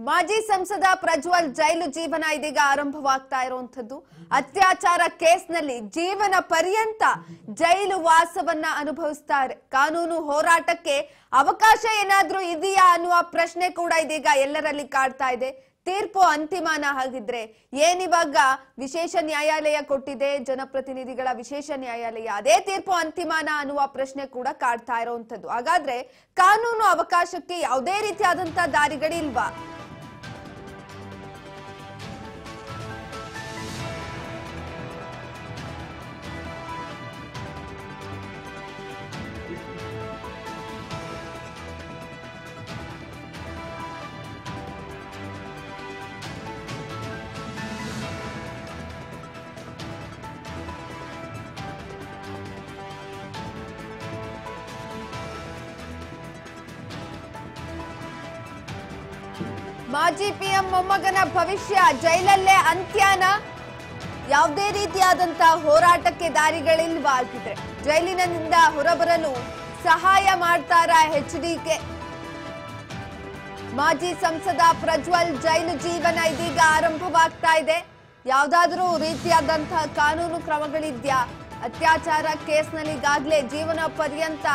ಮಾಜಿ ಸಂಸದ ಪ್ರಜ್ವಲ್ ಜೈಲು ಜೀವನ ಇದೀಗ ಆರಂಭವಾಗ್ತಾ ಇರುವಂತದ್ದು. ಅತ್ಯಾಚಾರ ಕೇಸ್ನಲ್ಲಿ ಜೀವನ ಪರ್ಯಂತ ಜೈಲು ವಾಸವನ್ನ ಅನುಭವಿಸ್ತಾರೆ. ಕಾನೂನು ಹೋರಾಟಕ್ಕೆ ಅವಕಾಶ ಏನಾದ್ರೂ ಇದೆಯಾ ಅನ್ನುವ ಪ್ರಶ್ನೆ ಕೂಡ ಇದೀಗ ಎಲ್ಲರಲ್ಲಿ ಕಾಡ್ತಾ ಇದೆ. ತೀರ್ಪು ಅಂತಿಮನ ಹಾಗಿದ್ರೆ ಏನಿವಾಗ ವಿಶೇಷ ನ್ಯಾಯಾಲಯ ಕೊಟ್ಟಿದೆ, ಜನಪ್ರತಿನಿಧಿಗಳ ವಿಶೇಷ ನ್ಯಾಯಾಲಯ, ಅದೇ ತೀರ್ಪು ಅಂತಿಮನ ಅನ್ನುವ ಪ್ರಶ್ನೆ ಕೂಡ ಕಾಡ್ತಾ ಇರುವಂತದ್ದು. ಹಾಗಾದ್ರೆ ಕಾನೂನು ಅವಕಾಶಕ್ಕೆ ಯಾವುದೇ ರೀತಿಯಾದಂತ ದಾರಿಗಳಿಲ್ವಾ? ಮಾಜಿ ಪಿಎಂ ಮೊಮ್ಮಗನ ಭವಿಷ್ಯ ಜೈಲಲ್ಲೇ ಅಂತ್ಯನ? ಯಾವುದೇ ರೀತಿಯಾದಂತ ಹೋರಾಟಕ್ಕೆ ದಾರಿಗಳಿಲ್ವಾ? ಆಗಿದ್ರೆ ಜೈಲಿನಿಂದ ಹೊರಬರಲು ಸಹಾಯ ಮಾಡ್ತಾರಾ ಎಚ್ಡಿಕೆ? ಮಾಜಿ ಸಂಸದ ಪ್ರಜ್ವಲ್ ಜೈಲು ಜೀವನ ಇದೀಗ ಆರಂಭವಾಗ್ತಾ ಇದೆ. ಯಾವ್ದಾದ್ರೂ ರೀತಿಯಾದಂತಹ ಕಾನೂನು ಕ್ರಮಗಳಿದ್ಯಾ? ಅತ್ಯಾಚಾರ ಕೇಸ್ನಲ್ಲಿ ಈಗಾಗಲೇ ಜೀವನ ಪರ್ಯಂತ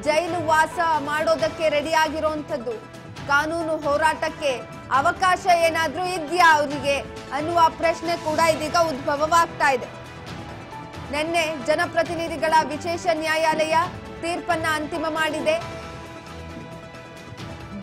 ಜೈಲು ವಾಸ ಮಾಡೋದಕ್ಕೆ ರೆಡಿ ಆಗಿರುವಂತದ್ದು. ಕಾನೂನು ಹೋರಾಟಕ್ಕೆ ಅವಕಾಶ ಏನಾದ್ರೂ ಇದೆಯಾ ಅವರಿಗೆ ಅನ್ನುವ ಪ್ರಶ್ನೆ ಕೂಡ ಇದೀಗ ಉದ್ಭವವಾಗ್ತಾ ಇದೆ. ನಿನ್ನೆ ಜನಪ್ರತಿನಿಧಿಗಳ ವಿಶೇಷ ನ್ಯಾಯಾಲಯ ತೀರ್ಪನ್ನ ಅಂತಿಮ ಮಾಡಿದೆ.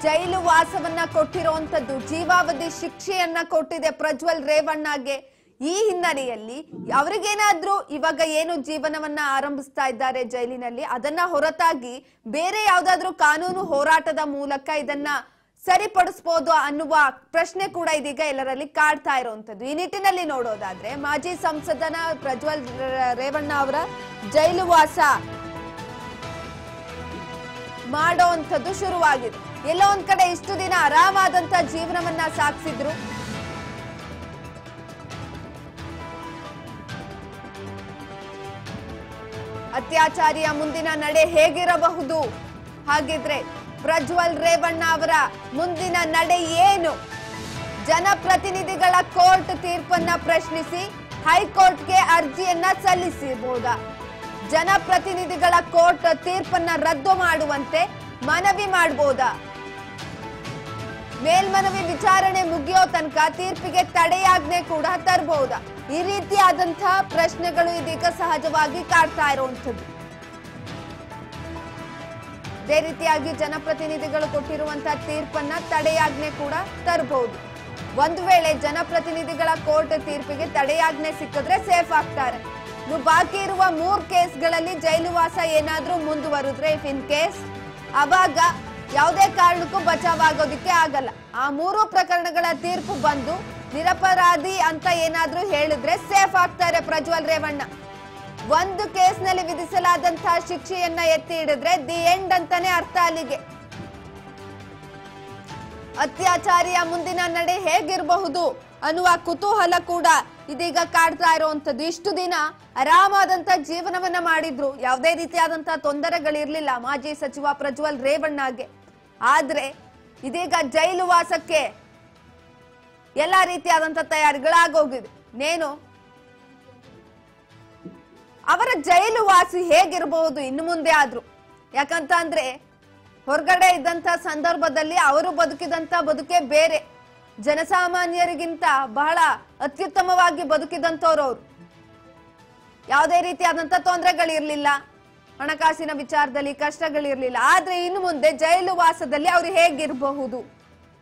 ಜೈಲು ವಾಸವನ್ನ ಕೊಟ್ಟಿರುವಂತದ್ದು, ಜೀವಾವಧಿ ಶಿಕ್ಷೆಯನ್ನ ಕೊಟ್ಟಿದೆ ಪ್ರಜ್ವಲ್ ರೇವಣ್ಣಗೆ. ಈ ಹಿನ್ನೆಲೆಯಲ್ಲಿ ಅವರಿಗೇನಾದ್ರೂ ಇವಾಗ ಏನು ಜೀವನವನ್ನ ಆರಂಭಿಸ್ತಾ ಇದ್ದಾರೆ ಜೈಲಿನಲ್ಲಿ, ಅದನ್ನ ಹೊರತಾಗಿ ಬೇರೆ ಯಾವ್ದಾದ್ರೂ ಕಾನೂನು ಹೋರಾಟದ ಮೂಲಕ ಇದನ್ನ ಸರಿಪಡಿಸಬಹುದು ಅನ್ನುವ ಪ್ರಶ್ನೆ ಕೂಡ ಇದೀಗ ಎಲ್ಲರಲ್ಲಿ ಕಾಡ್ತಾ ಇರುವಂತದ್ದು. ಈ ನಿಟ್ಟಿನಲ್ಲಿ ನೋಡೋದಾದ್ರೆ ಮಾಜಿ ಸಂಸದನ ಪ್ರಜ್ವಲ್ ರೇವಣ್ಣ ಅವರ ಜೈಲು ವಾಸ ಮಾಡೋಂಥದ್ದು ಶುರುವಾಗಿದೆ. ಎಲ್ಲೋ ಒಂದ್ ಕಡೆ ಇಷ್ಟು ದಿನ ಆರಾಮಾದಂತ ಜೀವನವನ್ನ ಸಾಗಿಸಿದ್ರು. ಅತ್ಯಾಚಾರಿಯ ಮುಂದಿನ ನಡೆ ಹೇಗಿರಬಹುದು? ಹಾಗಿದ್ರೆ ಪ್ರಜ್ವಲ್ ರೇವಣ್ಣ ಅವರ ಮುಂದಿನ ನಡೆ ಏನು? ಜನಪ್ರತಿನಿಧಿಗಳ ಕೋರ್ಟ್ ತೀರ್ಪನ್ನ ಪ್ರಶ್ನಿಸಿ ಹೈಕೋರ್ಟ್ಗೆ ಅರ್ಜಿಯನ್ನ ಸಲ್ಲಿಸಬಹುದಾ? ಜನಪ್ರತಿನಿಧಿಗಳ ಕೋರ್ಟ್ ತೀರ್ಪನ್ನ ರದ್ದು ಮಾಡುವಂತೆ ಮನವಿ ಮಾಡಬಹುದಾ? ಮೇಲ್ಮನವಿ ವಿಚಾರಣೆ ಮುಗಿಯೋ ತನಕ ತೀರ್ಪಿಗೆ ತಡೆಯಾಜ್ಞೆ ಕೂಡ ತರಬಹುದಾ? ಈ ರೀತಿಯಾದಂತಹ ಪ್ರಶ್ನೆಗಳು ಇದೀಗ ಸಹಜವಾಗಿ ಕಾಡ್ತಾ ಇರುವಂತದ್ದು. ಇದೇ ರೀತಿಯಾಗಿ ಜನಪ್ರತಿನಿಧಿಗಳು ಕೊಟ್ಟಿರುವಂತಹ ತೀರ್ಪನ್ನ ತಡೆಯಾಜ್ಞೆ ಕೂಡ ತರಬಹುದು. ಒಂದು ವೇಳೆ ಜನಪ್ರತಿನಿಧಿಗಳ ಕೋರ್ಟ್ ತೀರ್ಪಿಗೆ ತಡೆಯಾಜ್ಞೆ ಸಿಕ್ಕಿದ್ರೆ ಸೇಫ್ ಆಗ್ತಾರೆ. ಇನ್ನು ಬಾಕಿ ಇರುವ 3 ಕೇಸ್ಗಳಲ್ಲಿ ಜೈಲು ವಾಸ ಏನಾದ್ರೂ ಮುಂದುವರಿದ್ರೆ, ಇಫ್ ಇನ್ ಕೇಸ್, ಅವಾಗ ಯಾವುದೇ ಕಾರಣಕ್ಕೂ ಬಚಾವಾಗೋದಿಕ್ಕೆ ಆಗಲ್ಲ. ಆ 3 ಪ್ರಕರಣಗಳ ತೀರ್ಪು ಬಂದು ನಿರಪರಾಧಿ ಅಂತ ಏನಾದ್ರೂ ಹೇಳಿದ್ರೆ ಸೇಫ್ ಆಗ್ತಾರೆ ಪ್ರಜ್ವಲ್ ರೇವಣ್ಣ. ಒಂದು ಕೇಸ್ನಲ್ಲಿ ವಿಧಿಸಲಾದಂತಹ ಶಿಕ್ಷೆಯನ್ನ ಎತ್ತಿ ಹಿಡಿದ್ರೆ ದಿ ಎಂಡ್ ಅಂತಾನೆ ಅರ್ಥ ಅಲ್ಲಿಗೆ. ಅತ್ಯಾಚಾರಿಯ ಮುಂದಿನ ನಡೆ ಹೇಗಿರಬಹುದು ಅನ್ನುವ ಕುತೂಹಲ ಕೂಡ ಇದೀಗ ಕಾಡ್ತಾ ಇರುವಂತದ್ದು. ಇಷ್ಟು ದಿನ ಆರಾಮಾದಂತ ಜೀವನವನ್ನ ಮಾಡಿದ್ರು, ಯಾವುದೇ ರೀತಿಯಾದಂತಹ ತೊಂದರೆಗಳಿರ್ಲಿಲ್ಲ ಮಾಜಿ ಸಚಿವ ಪ್ರಜ್ವಲ್ ರೇವಣ್ಣಗೆ. ಆದ್ರೆ ಇದೀಗ ಜೈಲು ವಾಸಕ್ಕೆ ಎಲ್ಲಾ ರೀತಿಯಾದಂತ ತಯಾರಿಗಳಾಗೋಗಿದೆ. ನೇನು ಅವರ ಜೈಲು ವಾಸಿ ಹೇಗಿರಬಹುದು ಇನ್ನು ಮುಂದೆ ಆದ್ರೂ? ಯಾಕಂತ ಅಂದ್ರೆ ಹೊರಗಡೆ ಇದ್ದಂತ ಸಂದರ್ಭದಲ್ಲಿ ಅವರು ಬದುಕಿದಂತ ಬದುಕೆ ಬೇರೆ. ಜನಸಾಮಾನ್ಯರಿಗಿಂತ ಬಹಳ ಅತ್ಯುತ್ತಮವಾಗಿ ಬದುಕಿದಂತವ್ರು ಅವರು. ಯಾವುದೇ ರೀತಿಯಾದಂತ ತೊಂದರೆಗಳಿರ್ಲಿಲ್ಲ, ಹಣಕಾಸಿನ ವಿಚಾರದಲ್ಲಿ ಕಷ್ಟಗಳಿರ್ಲಿಲ್ಲ. ಆದ್ರೆ ಇನ್ನು ಮುಂದೆ ಜೈಲು ವಾಸದಲ್ಲಿ ಅವರು ಹೇಗಿರಬಹುದು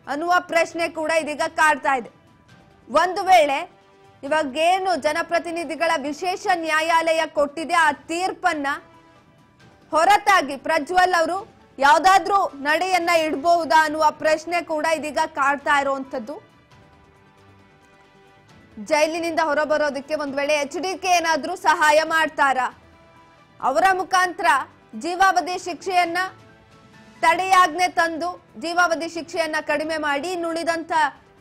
ಅನ್ನುವ ಪ್ರಶ್ನೆ ಕೂಡ ಇದೀಗ ಕಾಡ್ತಾ ಇದೆ. ಒಂದು ವೇಳೆ ಇವಾಗೇನು ಜನಪ್ರತಿನಿಧಿಗಳ ವಿಶೇಷ ನ್ಯಾಯಾಲಯ ಕೊಟ್ಟಿದೆ ಆ ತೀರ್ಪನ್ನ ಹೊರತಾಗಿ ಪ್ರಜ್ವಲ್ ಅವರು ಯಾವ್ದಾದ್ರೂ ನಡೆಯನ್ನ ಇಡಬಹುದಾ ಅನ್ನುವ ಪ್ರಶ್ನೆ ಕೂಡ ಇದೀಗ ಕಾಡ್ತಾ ಇರುವಂತದ್ದು. ಜೈಲಿನಿಂದ ಹೊರಬರೋದಕ್ಕೆ ಒಂದ್ ವೇಳೆ ಎಚ್ಡಿಕೆ ಏನಾದ್ರೂ ಸಹಾಯ ಮಾಡ್ತಾರಾ? ಅವರ ಮುಖಾಂತರ ಜೀವಾವಧಿ ಶಿಕ್ಷೆಯನ್ನ ತಡೆಯಾಜ್ಞೆ ತಂದು ಜೀವಾವಧಿ ಶಿಕ್ಷೆಯನ್ನ ಕಡಿಮೆ ಮಾಡಿ ಇನ್ನುಳಿದಂತ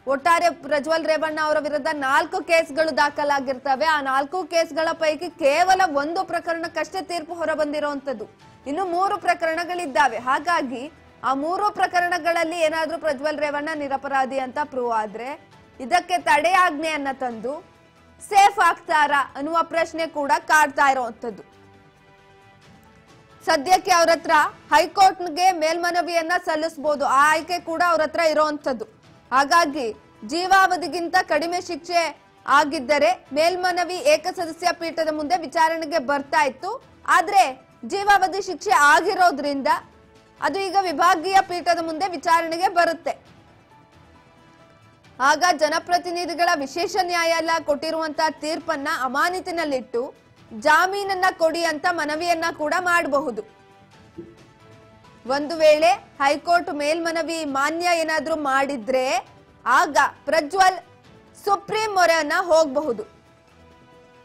ಒಟ್ಟಾರೆ ಪ್ರಜ್ವಲ್ ರೇವಣ್ಣ ಅವರ ವಿರುದ್ಧ 4 ಕೇಸ್ಗಳು ದಾಖಲಾಗಿರ್ತವೆ. ಆ 4 ಕೇಸ್ಗಳ ಪೈಕಿ ಕೇವಲ 1 ಪ್ರಕರಣಕ್ಕಷ್ಟೇ ತೀರ್ಪು ಹೊರಬಂದಿರುವಂತದ್ದು. ಇನ್ನು 3 ಪ್ರಕರಣಗಳಿದ್ದಾವೆ. ಹಾಗಾಗಿ ಆ 3 ಪ್ರಕರಣಗಳಲ್ಲಿ ಏನಾದ್ರೂ ಪ್ರಜ್ವಲ್ ರೇವಣ್ಣ ನಿರಪರಾಧಿ ಅಂತ ಪ್ರೂವ್ ಆದ್ರೆ ಇದಕ್ಕೆ ತಡೆಯಾಜ್ಞೆಯನ್ನ ತಂದು ಸೇಫ್ ಆಗ್ತಾರಾ ಅನ್ನುವ ಪ್ರಶ್ನೆ ಕೂಡ ಕಾಡ್ತಾ ಇರುವಂತದ್ದು. ಸದ್ಯಕ್ಕೆ ಅವ್ರ ಹತ್ರ ಹೈಕೋರ್ಟ್ಗೆ ಮೇಲ್ಮನವಿಯನ್ನ ಸಲ್ಲಿಸಬಹುದು, ಆ ಆಯ್ಕೆ ಕೂಡ ಅವ್ರ ಹತ್ರ ಇರುವಂತದ್ದು. ಹಾಗಾಗಿ ಜೀವಾವಧಿಗಿಂತ ಕಡಿಮೆ ಶಿಕ್ಷೆ ಆಗಿದ್ದರೆ ಮೇಲ್ಮನವಿ ಏಕಸದಸ್ಯ ಪೀಠದ ಮುಂದೆ ವಿಚಾರಣೆಗೆ ಬರ್ತಾ ಇತ್ತು. ಆದ್ರೆ ಜೀವಾವಧಿ ಶಿಕ್ಷೆ ಆಗಿರೋದ್ರಿಂದ ಅದು ಈಗ ವಿಭಾಗೀಯ ಪೀಠದ ಮುಂದೆ ವಿಚಾರಣೆಗೆ ಬರುತ್ತೆ. ಆಗ ಜನಪ್ರತಿನಿಧಿಗಳ ವಿಶೇಷ ನ್ಯಾಯಾಲಯ ಕೊಟ್ಟಿರುವಂತಹ ತೀರ್ಪನ್ನ ಅಮಾನತಿನಲ್ಲಿಟ್ಟು ಜಾಮೀನನ್ನ ಕೊಡಿ ಅಂತ ಮನವಿಯನ್ನ ಕೂಡ ಮಾಡಬಹುದು. ಒಂದು ವೇಳೆ ಹೈಕೋರ್ಟ್ ಮೇಲ್ಮನವಿ ಮಾನ್ಯ ಏನಾದ್ರೂ ಮಾಡಿದ್ರೆ ಆಗ ಪ್ರಜ್ವಲ್ ಸುಪ್ರೀಂ ಮೊರೆಯನ್ನ ಹೋಗಬಹುದು.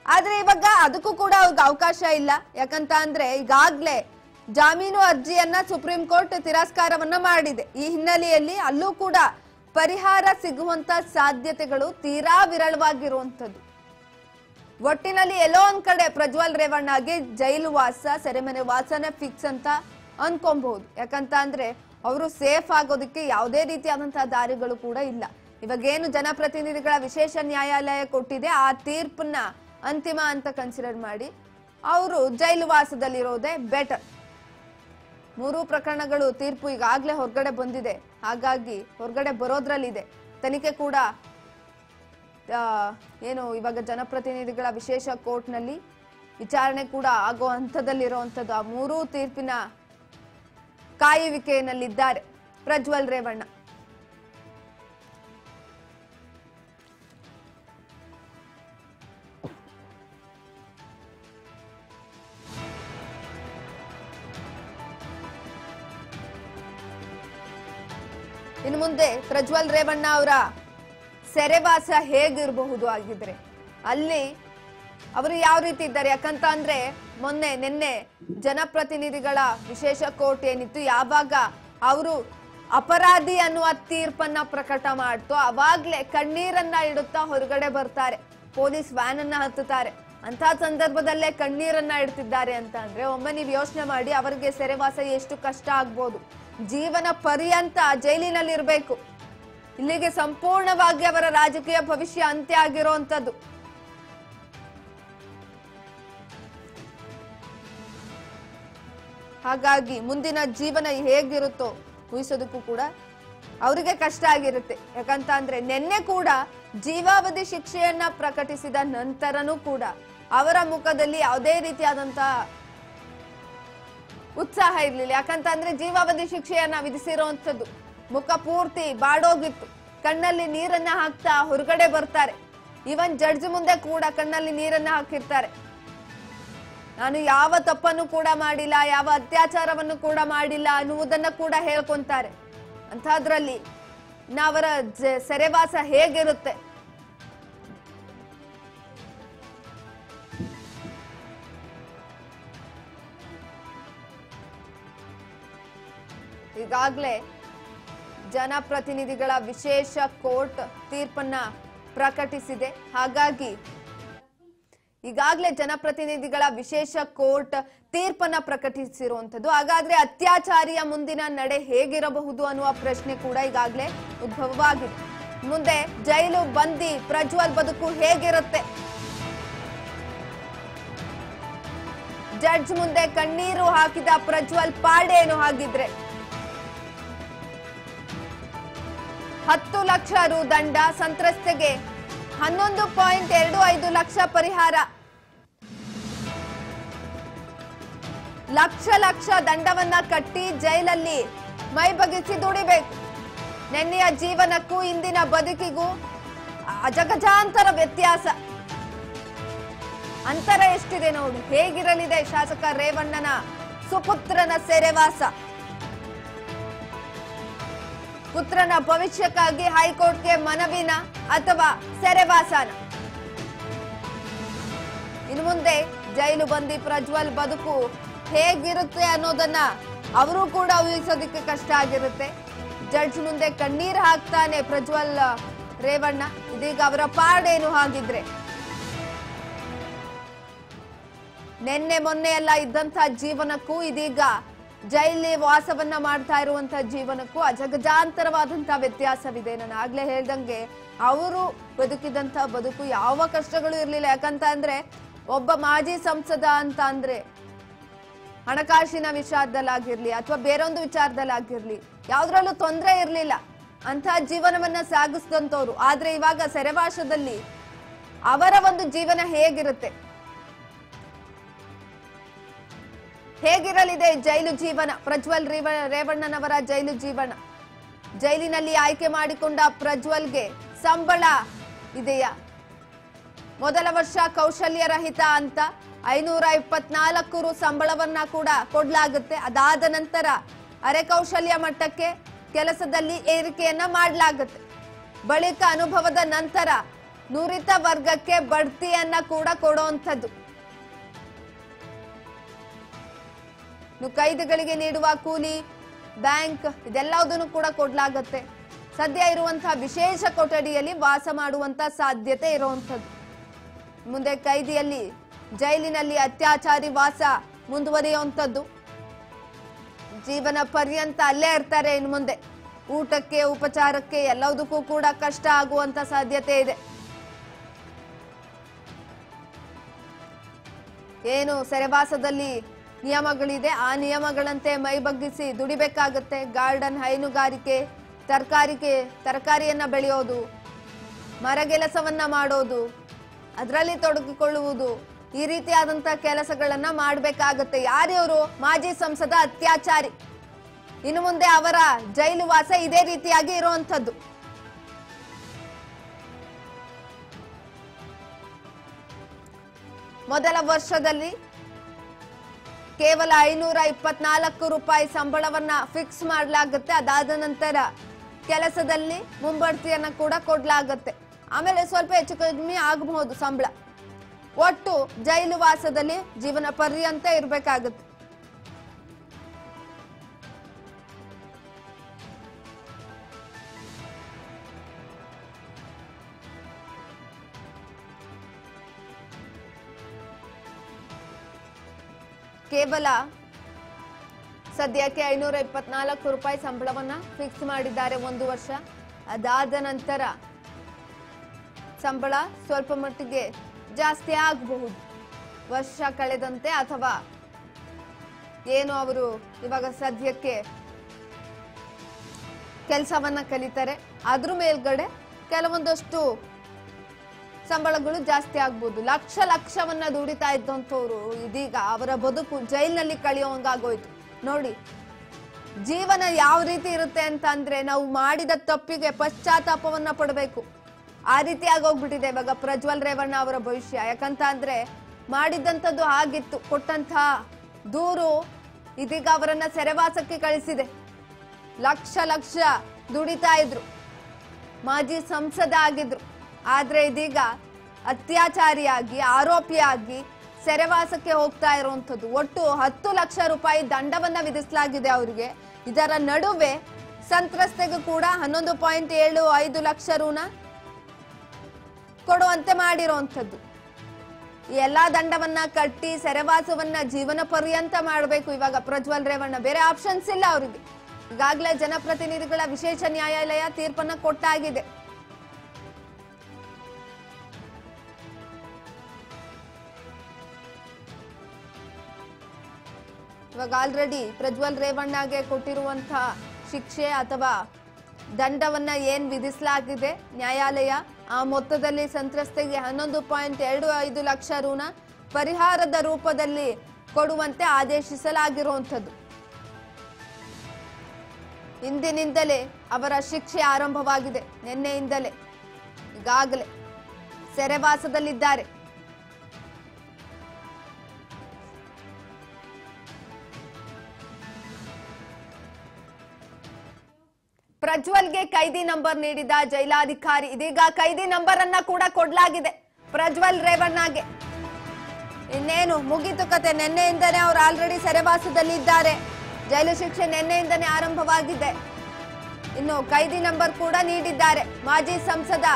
ಆದ್ರೆ ಇವಾಗ ಅದಕ್ಕೂ ಕೂಡ ಅವ್ರಿಗೆ ಅವಕಾಶ ಇಲ್ಲ. ಯಾಕಂತ ಅಂದ್ರೆ ಈಗಾಗ್ಲೇ ಜಾಮೀನು ಅರ್ಜಿಯನ್ನ ಸುಪ್ರೀಂ ಕೋರ್ಟ್ ತಿರಸ್ಕಾರವನ್ನ ಮಾಡಿದೆ. ಈ ಹಿನ್ನೆಲೆಯಲ್ಲಿ ಅಲ್ಲೂ ಕೂಡ ಪರಿಹಾರ ಸಿಗುವಂತ ಸಾಧ್ಯತೆಗಳು ತೀರಾ ವಿರಳವಾಗಿರುವಂತದ್ದು. ಒಟ್ಟಿನಲ್ಲಿ ಎಲ್ಲೋ ಒಂದ್ ಕಡೆ ಪ್ರಜ್ವಲ್ ರೇವಣ್ಣಗೆ ಜೈಲು ವಾಸ, ಸೆರೆಮನೆ ವಾಸನೆ ಫಿಕ್ಸ್ ಅಂತ ಅನ್ಕೊಬಹುದು. ಯಾಕಂತ ಅಂದ್ರೆ ಅವರು ಸೇಫ್ ಆಗೋದಕ್ಕೆ ಯಾವುದೇ ರೀತಿಯಾದಂತಹ ದಾರಿಗಳು ಕೂಡ ಇಲ್ಲ. ಇವಾಗೇನು ಜನಪ್ರತಿನಿಧಿಗಳ ವಿಶೇಷ ನ್ಯಾಯಾಲಯ ಕೊಟ್ಟಿದೆ ಆ ತೀರ್ಪನ್ನ ಅಂತಿಮ ಅಂತ ಕನ್ಸಿಡರ್ ಮಾಡಿ ಅವರು ಜೈಲು ವಾಸದಲ್ಲಿರೋದೇ ಬೆಟರ್. 3 ಪ್ರಕರಣಗಳು ತೀರ್ಪು ಈಗಾಗಲೇ ಹೊರಗಡೆ ಬಂದಿದೆ. ಹಾಗಾಗಿ ಹೊರಗಡೆ ಬರೋದ್ರಲ್ಲಿದೆ. ತನಿಖೆ ಕೂಡ ಏನು ಇವಾಗ ಜನಪ್ರತಿನಿಧಿಗಳ ವಿಶೇಷ ಕೋರ್ಟ್ನಲ್ಲಿ ವಿಚಾರಣೆ ಕೂಡ ಆಗೋ ಹಂತದಲ್ಲಿರುವಂತದ್ದು. ಆ 3 ತೀರ್ಪಿನ ಕಾಯುವಿಕೆಯಲ್ಲಿದ್ದಾರೆ ಪ್ರಜ್ವಲ್ ರೇವಣ್ಣ. ಇನ್ನು ಮುಂದೆ ಪ್ರಜ್ವಲ್ ರೇವಣ್ಣ ಅವರ ಸೆರೆವಾಸ ಹೇಗಿರಬಹುದು ಆಗಿದ್ರೆ ಅಲ್ಲಿ ಅವರು ಯಾವ ರೀತಿ ಇದ್ದಾರೆ? ಯಾಕಂತ ಅಂದ್ರೆ ನಿನ್ನೆ ಜನಪ್ರತಿನಿಧಿಗಳ ವಿಶೇಷ ಕೋರ್ಟ್ ಏನಿತ್ತು, ಯಾವಾಗ ಅವರು ಅಪರಾಧಿ ಅನ್ನುವ ತೀರ್ಪನ್ನ ಪ್ರಕಟ ಮಾಡ್ತು ಅವಾಗ್ಲೇ ಕಣ್ಣೀರನ್ನ ಇಡುತ್ತಾ ಹೊರಗಡೆ ಬರ್ತಾರೆ, ಪೊಲೀಸ್ ವ್ಯಾನ್ ಅನ್ನ ಹತ್ತುತ್ತಾರೆ. ಅಂತ ಸಂದರ್ಭದಲ್ಲೇ ಕಣ್ಣೀರನ್ನ ಇಡ್ತಿದ್ದಾರೆ ಅಂತ ಅಂದ್ರೆ ಒಮ್ಮೆ ನೀವು ಯೋಚನೆ ಮಾಡಿ ಅವರಿಗೆ ಸೆರೆವಾಸ ಎಷ್ಟು ಕಷ್ಟ ಆಗ್ಬೋದು. ಜೀವನ ಪರ್ಯಂತ ಜೈಲಿನಲ್ಲಿ ಇರಬೇಕು. ಇಲ್ಲಿಗೆ ಸಂಪೂರ್ಣವಾಗಿ ಅವರ ರಾಜಕೀಯ ಭವಿಷ್ಯ ಅಂತ್ಯ ಆಗಿರುವಂತದ್ದು. ಹಾಗಾಗಿ ಮುಂದಿನ ಜೀವನ ಹೇಗಿರುತ್ತೋ ಊಹಿಸೋದಕ್ಕೂ ಕೂಡ ಅವರಿಗೆ ಕಷ್ಟ ಆಗಿರುತ್ತೆ. ಯಾಕಂತ ಅಂದ್ರೆ ನಿನ್ನೆ ಕೂಡ ಜೀವಾವಧಿ ಶಿಕ್ಷೆಯನ್ನ ಪ್ರಕಟಿಸಿದ ನಂತರನೂ ಕೂಡ ಅವರ ಮುಖದಲ್ಲಿ ಯಾವುದೇ ರೀತಿಯಾದಂತಹ ಉತ್ಸಾಹ ಇರ್ಲಿಲ್ಲ. ಯಾಕಂತ ಅಂದ್ರೆ ಜೀವಾವಧಿ ಶಿಕ್ಷೆಯನ್ನ ವಿಧಿಸಿರುವಂತದ್ದು ಮುಖ ಪೂರ್ತಿ ಬಾಡೋಗಿತ್ತು. ಕಣ್ಣಲ್ಲಿ ನೀರನ್ನ ಹಾಕ್ತಾ ಹೊರಗಡೆ ಬರ್ತಾರೆ. ಈವನ್ ಜಡ್ಜ್ ಮುಂದೆ ಕೂಡ ಕಣ್ಣಲ್ಲಿ ನೀರನ್ನ ಹಾಕಿರ್ತಾರೆ. ನಾನು ಯಾವ ತಪ್ಪನ್ನು ಕೂಡ ಮಾಡಿಲ್ಲ, ಯಾವ ಅತ್ಯಾಚಾರವನ್ನು ಕೂಡ ಮಾಡಿಲ್ಲ ಅನ್ನುವುದನ್ನ ಕೂಡ ಹೇಳ್ಕೊಂತಾರೆ. ಅಂತದ್ರಲ್ಲಿ ಅವರ ಸೆರೆವಾಸ ಹೇಗಿರುತ್ತೆ? ಈಗಾಗಲೇ ಜನಪ್ರತಿನಿಧಿಗಳ ವಿಶೇಷ ಕೋರ್ಟ್ ತೀರ್ಪನ್ನ ಪ್ರಕಟಿಸಿದೆ. ಹಾಗಾಗಿ ಈಗಾಗಲೇ ಜನಪ್ರತಿನಿಧಿಗಳ ವಿಶೇಷ ಕೋರ್ಟ್ ತೀರ್ಪನ್ನ ಪ್ರಕಟಿಸಿರುವಂತದ್ದು. ಹಾಗಾದ್ರೆ ಅತ್ಯಾಚಾರಿಯ ಮುಂದಿನ ನಡೆ ಹೇಗಿರಬಹುದು ಅನ್ನುವ ಪ್ರಶ್ನೆ ಕೂಡ ಈಗಾಗಲೇ ಉದ್ಭವವಾಗಿದೆ. ಮುಂದೆ ಜೈಲು ಬಂದಿ ಪ್ರಜ್ವಲ್ ಬದುಕು ಹೇಗಿರುತ್ತೆ? ಜಡ್ಜ್ ಮುಂದೆ ಕಣ್ಣೀರು ಹಾಕಿದ ಪ್ರಜ್ವಲ್ ಪಾಡೇನು ಹಾಗಿದ್ರೆ? 10 ಲಕ್ಷ ರು ದಂಡ, ಸಂತ್ರಸ್ತೆಗೆ 11.25 ಲಕ್ಷ ಪರಿಹಾರ, ಲಕ್ಷ ದಂಡವನ್ನ ಕಟ್ಟಿ ಜೈಲಲ್ಲಿ ಮೈ ಬಗ್ಗಿಸಿ ದುಡಿಬೇಕು. ನೆನ್ನೆಯ ಜೀವನಕ್ಕೂ ಇಂದಿನ ಬದುಕಿಗೂ ಅಜಗಜಾಂತರ ವ್ಯತ್ಯಾಸ. ಅಂತರ ಎಷ್ಟಿದೆ ನೋಡಿ. ಹೇಗಿರಲಿದೆ ಶಾಸಕ ರೇವಣ್ಣನ ಸುಪುತ್ರನ ಸೆರೆವಾಸ? ಪುತ್ರನ ಭವಿಷ್ಯಕ್ಕಾಗಿ ಹೈಕೋರ್ಟ್ಗೆ ಮನವಿನ ಅಥವಾ ಸೆರೆವಾಸನ? ಇನ್ನು ಮುಂದೆ ಜೈಲು ಬಂದಿ ಪ್ರಜ್ವಲ್ ಬದುಕು ಹೇಗಿರುತ್ತೆ ಅನ್ನೋದನ್ನ ಅವರು ಕೂಡ ಊಹಿಸೋದಕ್ಕೆ ಕಷ್ಟ ಆಗಿರುತ್ತೆ. ಜಡ್ಜ್ ಮುಂದೆ ಕಣ್ಣೀರು ಹಾಕ್ತಾನೆ ಪ್ರಜ್ವಲ್ ರೇವಣ್ಣ. ಇದೀಗ ಅವರ ಪಾಡೇನು ಹಾಗಿದ್ರೆ? ನಿನ್ನೆ ಮೊನ್ನೆ ಎಲ್ಲ ಇದ್ದಂತಹ ಜೀವನಕ್ಕೂ ಇದೀಗ ಜೈಲಿ ವಾಸವನ್ನ ಮಾಡ್ತಾ ಇರುವಂತ ಜೀವನಕ್ಕೂ ಅಜಗಜಾಂತರವಾದಂತ ವ್ಯತ್ಯಾಸವಿದೆ. ನಾನು ಆಗ್ಲೇ ಹೇಳ್ದಂಗೆ ಅವರು ಬದುಕಿದಂತ ಬದುಕು ಯಾವ ಕಷ್ಟಗಳು ಇರ್ಲಿಲ್ಲ. ಯಾಕಂತ ಅಂದ್ರೆ ಒಬ್ಬ ಮಾಜಿ ಸಂಸದ ಅಂತ ಅಂದ್ರೆ ಹಣಕಾಸಿನ ವಿಚಾರದಲ್ಲಾಗಿರ್ಲಿ ಅಥವಾ ಬೇರೊಂದು ವಿಚಾರದಲ್ಲಾಗಿರ್ಲಿ ಯಾವ್ದ್ರಲ್ಲೂ ತೊಂದರೆ ಇರ್ಲಿಲ್ಲ. ಅಂತ ಜೀವನವನ್ನ ಸಾಗಿಸಿದಂತವ್ರು. ಆದ್ರೆ ಇವಾಗ ಸೆರೆವಾಸದಲ್ಲಿ ಅವರ ಒಂದು ಜೀವನ ಹೇಗಿರಲಿದೆ ಜೈಲು ಜೀವನ? ಪ್ರಜ್ವಲ್ ರೇವಣ್ಣನವರ ಜೈಲು ಜೀವನ. ಜೈಲಿನಲ್ಲಿ ಆಯ್ಕೆ ಮಾಡಿಕೊಂಡ ಪ್ರಜ್ವಲ್ಗೆ ಸಂಬಳ ಇದೆಯಾ? ಮೊದಲ ವರ್ಷ ಕೌಶಲ್ಯ ರಹಿತ ಅಂತ 524 ರು ಸಂಬಳವನ್ನ ಕೂಡ ಕೊಡ್ಲಾಗುತ್ತೆ. ಅದಾದ ನಂತರ ಅರೆ ಕೌಶಲ್ಯ ಮಟ್ಟಕ್ಕೆ ಕೆಲಸದಲ್ಲಿ ಏರಿಕೆಯನ್ನ ಮಾಡಲಾಗುತ್ತೆ. ಬಳಿಕ ಅನುಭವದ ನಂತರ ನುರಿತ ವರ್ಗಕ್ಕೆ ಬಡ್ತಿಯನ್ನ ಕೂಡ ಕೊಡುವಂಥದ್ದು. ಕೈದಿಗಳಿಗೆ ನೀಡುವ ಕೂಲಿ, ಬ್ಯಾಂಕ್ ಇದೆಲ್ಲದನ್ನು ಕೂಡ ಕೊಡ್ಲಾಗತ್ತೆ. ಸದ್ಯ ಇರುವಂತಹ ವಿಶೇಷ ಕೊಠಡಿಯಲ್ಲಿ ವಾಸ ಮಾಡುವಂತ ಸಾಧ್ಯತೆ ಇರುವಂಥದ್ದು. ಮುಂದೆ ಕೈದಿಯಲ್ಲಿ ಜೈಲಿನಲ್ಲಿ ಅತ್ಯಾಚಾರಿ ವಾಸ ಮುಂದುವರಿಯುವಂಥದ್ದು. ಜೀವನ ಪರ್ಯಂತ ಅಲ್ಲೇ ಇರ್ತಾರೆ. ಇನ್ನು ಮುಂದೆ ಊಟಕ್ಕೆ ಉಪಚಾರಕ್ಕೆ ಎಲ್ಲದಕ್ಕೂ ಕೂಡ ಕಷ್ಟ ಆಗುವಂತ ಸಾಧ್ಯತೆ ಇದೆ. ಏನು ಸೆರೆವಾಸದಲ್ಲಿ ನಿಯಮಗಳಿದೆ ಆ ನಿಯಮಗಳಂತೆ ಮೈ ಬಗ್ಗಿಸಿ ದುಡಿಬೇಕಾಗತ್ತೆ. ಗಾರ್ಡನ್, ಹೈನುಗಾರಿಕೆ, ತರಕಾರಿಯನ್ನ ಬೆಳೆಯೋದು, ಮರಗೆಲಸವನ್ನ ಮಾಡೋದು, ಅದರಲ್ಲಿ ತೊಡಗಿಕೊಳ್ಳುವುದು, ಈ ರೀತಿಯಾದಂತ ಕೆಲಸಗಳನ್ನ ಮಾಡಬೇಕಾಗತ್ತೆ. ಯಾರಿವರು? ಮಾಜಿ ಸಂಸದ ಅತ್ಯಾಚಾರಿ. ಇನ್ನು ಮುಂದೆ ಅವರ ಜೈಲು ವಾಸ ಇದೇ ರೀತಿಯಾಗಿ ಇರುವಂತದ್ದು. ಮೊದಲ ವರ್ಷದಲ್ಲಿ ಕೇವಲ 524 ರೂಪಾಯಿ ಸಂಬಳವನ್ನ ಫಿಕ್ಸ್ ಮಾಡಲಾಗುತ್ತೆ. ಅದಾದ ನಂತರ ಕೆಲಸದಲ್ಲಿ ಮುಂಬಡ್ತಿಯನ್ನ ಕೂಡ ಕೊಡ್ಲಾಗತ್ತೆ. ಆಮೇಲೆ ಸ್ವಲ್ಪ ಹೆಚ್ಚು ಕಡಿಮೆ ಆಗಬಹುದು ಸಂಬಳ. ಒಟ್ಟು ಜೈಲು ವಾಸದಲ್ಲಿ ಜೀವನ ಪರ್ಯಂತ ಇರಬೇಕಾಗುತ್ತೆ. ಕೇವಲ ಸದ್ಯಕ್ಕೆ 524 ರೂಪಾಯಿ ಸಂಬಳವನ್ನ ಫಿಕ್ಸ್ ಮಾಡಿದ್ದಾರೆ 1 ವರ್ಷ. ಅದಾದ ನಂತರ ಸಂಬಳ ಸ್ವಲ್ಪ ಮಟ್ಟಿಗೆ ಜಾಸ್ತಿ ಆಗಬಹುದು ವರ್ಷ ಕಳೆದಂತೆ, ಅಥವಾ ಏನು ಅವರು ಇವಾಗ ಸದ್ಯಕ್ಕೆ ಕೆಲಸವನ್ನ ಕಲಿತಾರೆ ಅದ್ರ ಮೇಲ್ಗಡೆ ಕೆಲವೊಂದಷ್ಟು ಸಂಬಳಗಳು ಜಾಸ್ತಿ ಆಗ್ಬೋದು. ಲಕ್ಷವನ್ನ ದುಡಿತಾ ಇದ್ದಂಥವ್ರು ಇದೀಗ ಅವರ ಬದುಕು ಜೈಲಿನಲ್ಲಿ ಕಳೆಯುವಂಗಾಗೋಯ್ತು. ನೋಡಿ, ಜೀವನ ಯಾವ ರೀತಿ ಇರುತ್ತೆ ಅಂತ ಅಂದ್ರೆ ನಾವು ಮಾಡಿದ ತಪ್ಪಿಗೆ ಪಶ್ಚಾತ್ತಾಪವನ್ನ ಪಡಬೇಕು. ಆ ರೀತಿ ಆಗೋಗ್ಬಿಟ್ಟಿದೆ ಇವಾಗ ಪ್ರಜ್ವಲ್ ರೇವಣ್ಣ ಅವರ ಭವಿಷ್ಯ. ಯಾಕಂತ ಅಂದ್ರೆ ಮಾಡಿದಂಥದ್ದು ಆಗಿತ್ತು. ಕೊಟ್ಟಂತ ದೂರು ಇದೀಗ ಅವರನ್ನ ಸೆರೆವಾಸಕ್ಕೆ ಕಳಿಸಿದೆ. ಲಕ್ಷ ದುಡಿತಾ ಇದ್ರು, ಮಾಜಿ ಸಂಸದ ಆಗಿದ್ರು. ಆದ್ರೆ ಇದೀಗ ಅತ್ಯಾಚಾರಿಯಾಗಿ ಆರೋಪಿಯಾಗಿ ಸೆರೆವಾಸಕ್ಕೆ ಹೋಗ್ತಾ ಇರುವಂತದ್ದು. ಒಟ್ಟು 10 ಲಕ್ಷ ರೂಪಾಯಿ ದಂಡವನ್ನ ವಿಧಿಸಲಾಗಿದೆ ಅವರಿಗೆ. ಇದರ ನಡುವೆ ಸಂತ್ರಸ್ತೆಗೂ ಕೂಡ 11.75 ಲಕ್ಷ ಋಣ ಕೊಡುವಂತೆ ಮಾಡಿರುವಂತದ್ದು. ಈ ಎಲ್ಲಾ ದಂಡವನ್ನ ಕಟ್ಟಿ ಸೆರೆವಾಸವನ್ನ ಜೀವನ ಪರ್ಯಂತ ಮಾಡಬೇಕು ಇವಾಗ ಪ್ರಜ್ವಲ್ ರೇವಣ್ಣ. ಬೇರೆ ಆಪ್ಷನ್ಸ್ ಇಲ್ಲ ಅವರಿಗೆ. ಈಗಾಗಲೇ ಜನಪ್ರತಿನಿಧಿಗಳ ವಿಶೇಷ ನ್ಯಾಯಾಲಯ ತೀರ್ಪನ್ನ ಕೊಟ್ಟಾಗಿದೆ. ಇವಾಗ ಆಲ್ರೆಡಿ ಪ್ರಜ್ವಲ್ ರೇವಣ್ಣಗೆ ಕೊಟ್ಟಿರುವಂತಹ ಶಿಕ್ಷೆ ಅಥವಾ ದಂಡವನ್ನ ಏನ್ ವಿಧಿಸಲಾಗಿದೆ ನ್ಯಾಯಾಲಯ, ಆ ಮೊತ್ತದಲ್ಲಿ ಸಂತ್ರಸ್ತೆಗೆ 11.25 ಲಕ್ಷ ಋಣ ಪರಿಹಾರದ ರೂಪದಲ್ಲಿ ಕೊಡುವಂತೆ ಆದೇಶಿಸಲಾಗಿರುವಂಥದ್ದು. ಇಂದಿನಿಂದಲೇ ಅವರ ಶಿಕ್ಷೆ ಆರಂಭವಾಗಿದೆ. ನಿನ್ನೆಯಿಂದಲೇ ಈಗಾಗಲೇ ಸೆರೆವಾಸದಲ್ಲಿದ್ದಾರೆ. ಪ್ರಜ್ವಲ್ಗೆ ಕೈದಿ ನಂಬರ್ ನೀಡಿದ ಜೈಲಾಧಿಕಾರಿ. ಇದೀಗ ಕೈದಿ ನಂಬರ್ ಅನ್ನ ಕೂಡ ಕೊಡ್ಲಾಗಿದೆ ಪ್ರಜ್ವಲ್ ರೇವಣ್ಣಗೆ. ಇನ್ನೇನು ಮುಗಿತು ಕತೆ. ನಿನ್ನೆಯಿಂದನೇ ಅವರು ಆಲ್ರೆಡಿ ಸೆರೆವಾಸದಲ್ಲಿ ಇದ್ದಾರೆ. ಜೈಲು ಶಿಕ್ಷೆ ನಿನ್ನೆಯಿಂದನೇ ಆರಂಭವಾಗಿದೆ. ಇನ್ನು ಕೈದಿ ನಂಬರ್ ಕೂಡ ನೀಡಿದ್ದಾರೆ. ಮಾಜಿ ಸಂಸದ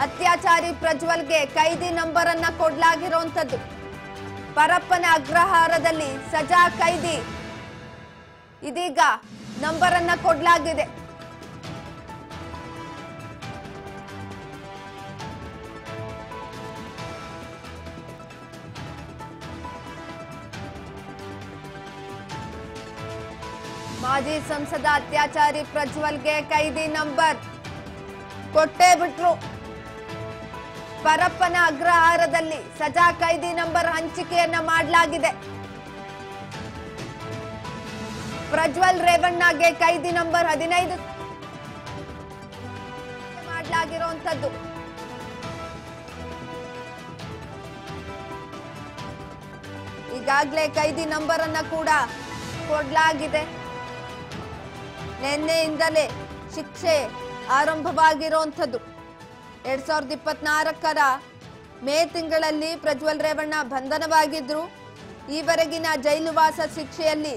ಅತ್ಯಾಚಾರಿ ಪ್ರಜ್ವಲ್ಗೆ ಕೈದಿ ನಂಬರ್ ಅನ್ನ ಕೊಡ್ಲಾಗಿರುವಂತದ್ದು. ಪರಪ್ಪನ ಅಗ್ರಹಾರದಲ್ಲಿ ಸಜಾ ಕೈದಿ ಇದೀಗ ನಂಬರ್ ಅನ್ನ ಕೊಡಲಾಗಿದೆ. ಮಾಜಿ ಸಂಸದ ಅತ್ಯಾಚಾರಿ ಪ್ರಜ್ವಲ್ಗೆ ಕೈದಿ ನಂಬರ್ ಕೊಟ್ಟೇ ಬಿಟ್ರು. ಪರಪ್ಪನ ಅಗ್ರಹಾರದಲ್ಲಿ ಸಜಾ ಕೈದಿ ನಂಬರ್ ಹಂಚಿಕೆಯನ್ನ ಮಾಡಲಾಗಿದೆ. ಪ್ರಜ್ವಲ್ ರೇವಣ್ಣಗೆ ಕೈದಿ ನಂಬರ್ 15 ಮಾಡಲಾಗಿರುವಂತದ್ದು. ಈಗಾಗಲೇ ಕೈದಿ ನಂಬರ್ ಅನ್ನ ಕೂಡ ಕೊಡಲಾಗಿದೆ. ನಿನ್ನೆಯಿಂದಲೇ ಶಿಕ್ಷೆ ಆರಂಭವಾಗಿರುವಂಥದ್ದು. 2024ರ ಮೇ ತಿಂಗಳಲ್ಲಿ ಪ್ರಜ್ವಲ್ ರೇವಣ್ಣ ಬಂಧನವಾಗಿದ್ರು. ಈವರೆಗಿನ ಜೈಲುವಾಸ ಶಿಕ್ಷೆಯಲ್ಲಿ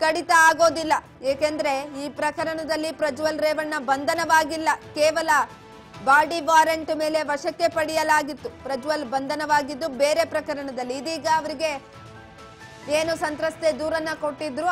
ಕಡಿತ ಆಗೋದಿಲ್ಲ. ಏಕೆಂದ್ರೆ ಈ ಪ್ರಕರಣದಲ್ಲಿ ಪ್ರಜ್ವಲ್ ರೇವಣ್ಣ ಬಂಧನವಾಗಿಲ್ಲ, ಕೇವಲ ಬಾಡಿ ವಾರೆಂಟ್ ಮೇಲೆ ವಶಕ್ಕೆ ಪಡೆಯಲಾಗಿತ್ತು. ಪ್ರಜ್ವಲ್ ಬಂಧನವಾಗಿದ್ದು ಬೇರೆ ಪ್ರಕರಣದಲ್ಲಿ. ಇದೀಗ ಅವರಿಗೆ ಏನು ಸಂತ್ರಸ್ತೆ ದೂರನ್ನ ಕೊಟ್ಟಿದ್ರು.